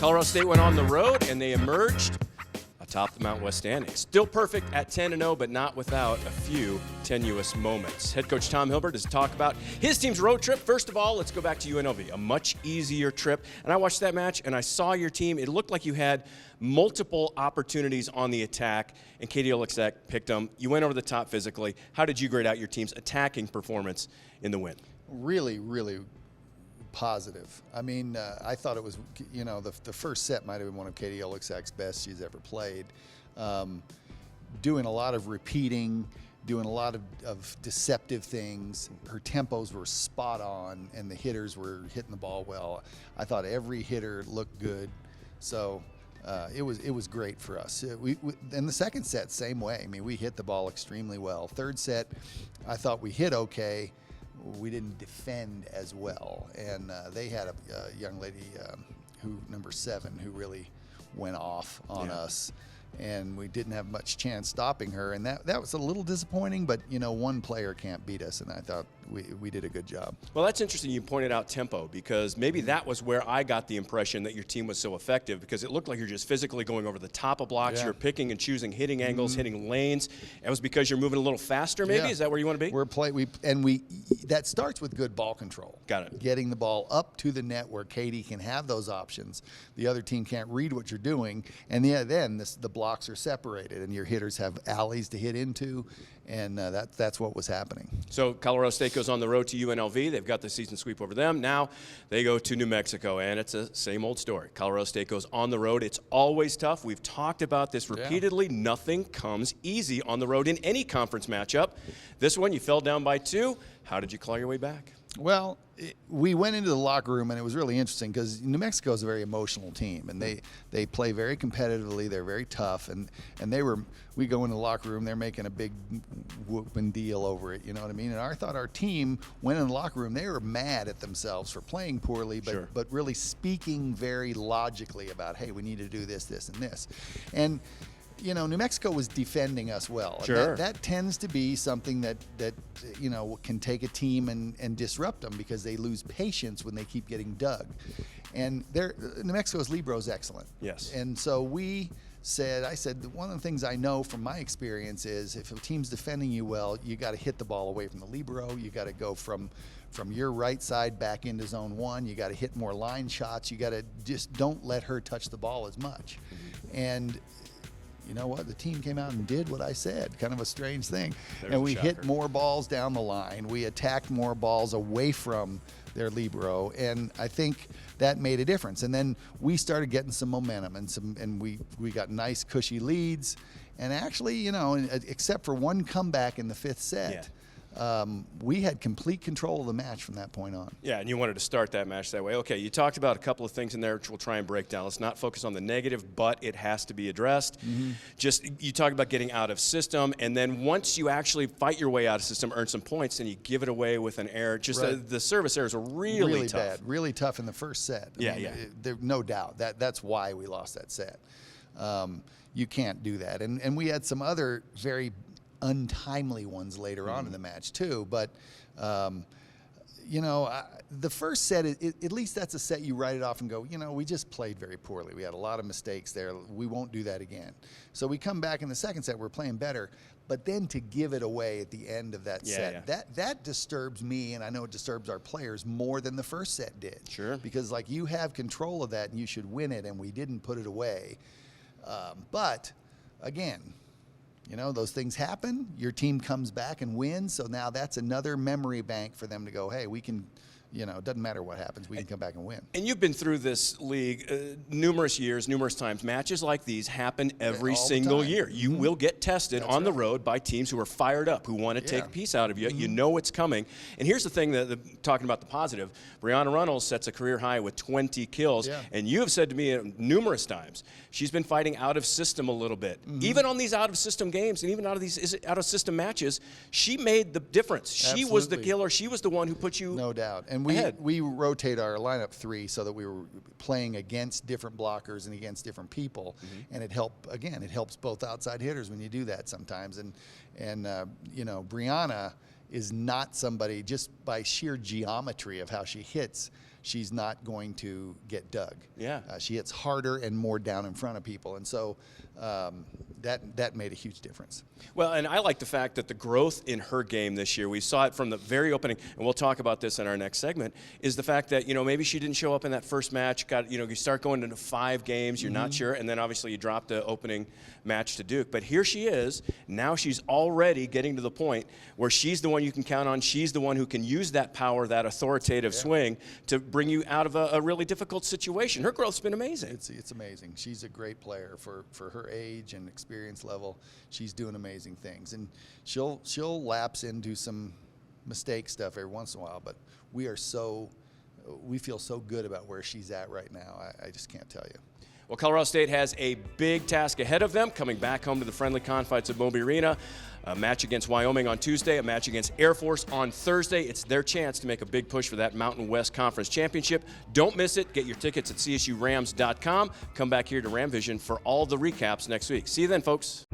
Colorado State went on the road, and they emerged atop the Mountain West standings. Still perfect at 10-0, but not without a few tenuous moments. Head coach Tom Hilbert is to talk about his team's road trip. First of all, let's go back to UNLV, a much easier trip. And I watched that match, and I saw your team. It looked like you had multiple opportunities on the attack, and Katie Olexek picked them. You went over the top physically. How did you grade out your team's attacking performance in the win? Really, really positive. I mean, I thought it was, you know, the first set might have been one of Katie Olexek's best she's ever played. Doing a lot of repeating, doing a lot of deceptive things. Her tempos were spot on, and the hitters were hitting the ball well. I thought every hitter looked good. So it was great for us. In the second set, same way. I mean, we hit the ball extremely well. Third set, I thought we hit okay. We didn't defend as well, and they had a young lady who number 7 who really went off on us, and we didn't have much chance stopping her, and that was a little disappointing. But you know, one player can't beat us, and I thought we did a good job. Well, that's interesting you pointed out tempo, because maybe that was where I got the impression that your team was so effective, because it looked like you're just physically going over the top of blocks. You're picking and choosing hitting angles, hitting lanes. It was because you're moving a little faster, maybe? Is that where you want to be? That starts with good ball control. Got it. Getting the ball up to the net where Katie can have those options. The other team can't read what you're doing, and then the blocks are separated, and your hitters have alleys to hit into, and that's what was happening. So Colorado State goes on the road to UNLV. They've got the season sweep over them. Now they go to New Mexico, and it's the same old story. Colorado State goes on the road. It's always tough. We've talked about this repeatedly. Nothing comes easy on the road in any conference matchup. This one, you fell down by 2. How did you claw your way back? Well, we went into the locker room, and it was really interesting because New Mexico is a very emotional team, and they play very competitively. They're very tough, and we go in the locker room, they're making a big whooping deal over it, you know what I mean? And I thought our team went in the locker room, they were mad at themselves for playing poorly, but really speaking very logically about, hey, we need to do this, this, and this. And you know, New Mexico was defending us well. Sure. And that tends to be something that you know, can take a team and disrupt them, because they lose patience when they keep getting dug. And New Mexico's libero is excellent. Yes. And so I said, one of the things I know from my experience is if a team's defending you well, you got to hit the ball away from the libero. You got to go from your right side back into zone 1. You got to hit more line shots. You got to just don't let her touch the ball as much. And you know what? The team came out and did what I said. Kind of a strange thing. And we hit more balls down the line. We attacked more balls away from their libero, and I think that made a difference. And then we started getting some momentum, and we got nice cushy leads. And actually, you know, except for one comeback in the 5th set, we had complete control of the match from that point on. Yeah, and you wanted to start that match that way. Okay, you talked about a couple of things in there which we'll try and break down. Let's not focus on the negative, but it has to be addressed. Just, you talk about getting out of system, and then once you actually fight your way out of system, earn some points, and you give it away with an error. Just the service errors are really tough. Bad, really tough in the first set. There's no doubt. That's why we lost that set. You can't do that. And we had some other very untimely ones later on in the match too, but you know, the first set, at least that's a set you write it off and go, you know, we just played very poorly. We had a lot of mistakes there. We won't do that again. So we come back in the second set, we're playing better, but then to give it away at the end of that set, that disturbs me, and I know it disturbs our players more than the first set did. Sure. Because like, you have control of that and you should win it, and we didn't put it away. But again, you know, those things happen. Your team comes back and wins. So now that's another memory bank for them to go, hey, we can, you know, it doesn't matter what happens. We can come back and win. And you've been through this league numerous years, numerous times. Matches like these happen every single year. You will get tested on the road by teams who are fired up, who want to take a piece out of you. You know it's coming. And here's the thing, talking about the positive, Brianna Runnels sets a career high with 20 kills. And you have said to me numerous times, she's been fighting out of system a little bit. Even on these out of system games, and even out of these out of system matches, she made the difference. She was the killer. She was the one who put you no doubt. And we rotate our lineup 3 so that we were playing against different blockers and against different people, and it helps both outside hitters when you do that sometimes. And you know, Brianna is not somebody, just by sheer geometry of how she hits, she's not going to get dug. Yeah. She hits harder and more down in front of people, and so that made a huge difference. Well, and I like the fact that the growth in her game this year, we saw it from the very opening, and we'll talk about this in our next segment, is the fact that, maybe she didn't show up in that first match, you start going into 5 games, you're not sure, and then obviously you drop the opening match to Duke. But here she is, now she's already getting to the point where she's the one you can count on, she's the one who can use that power, that authoritative swing to bring you out of a really difficult situation. Her growth's been amazing. It's amazing. She's a great player for her age and experience level. She's doing amazing things, and she'll lapse into some mistake stuff every once in a while, but we feel so good about where she's at right now. I just can't tell you. Well, Colorado State has a big task ahead of them, coming back home to the friendly confines of Moby Arena. A match against Wyoming on Tuesday, a match against Air Force on Thursday. It's their chance to make a big push for that Mountain West Conference Championship. Don't miss it. Get your tickets at csurams.com. Come back here to Ram Vision for all the recaps next week. See you then, folks.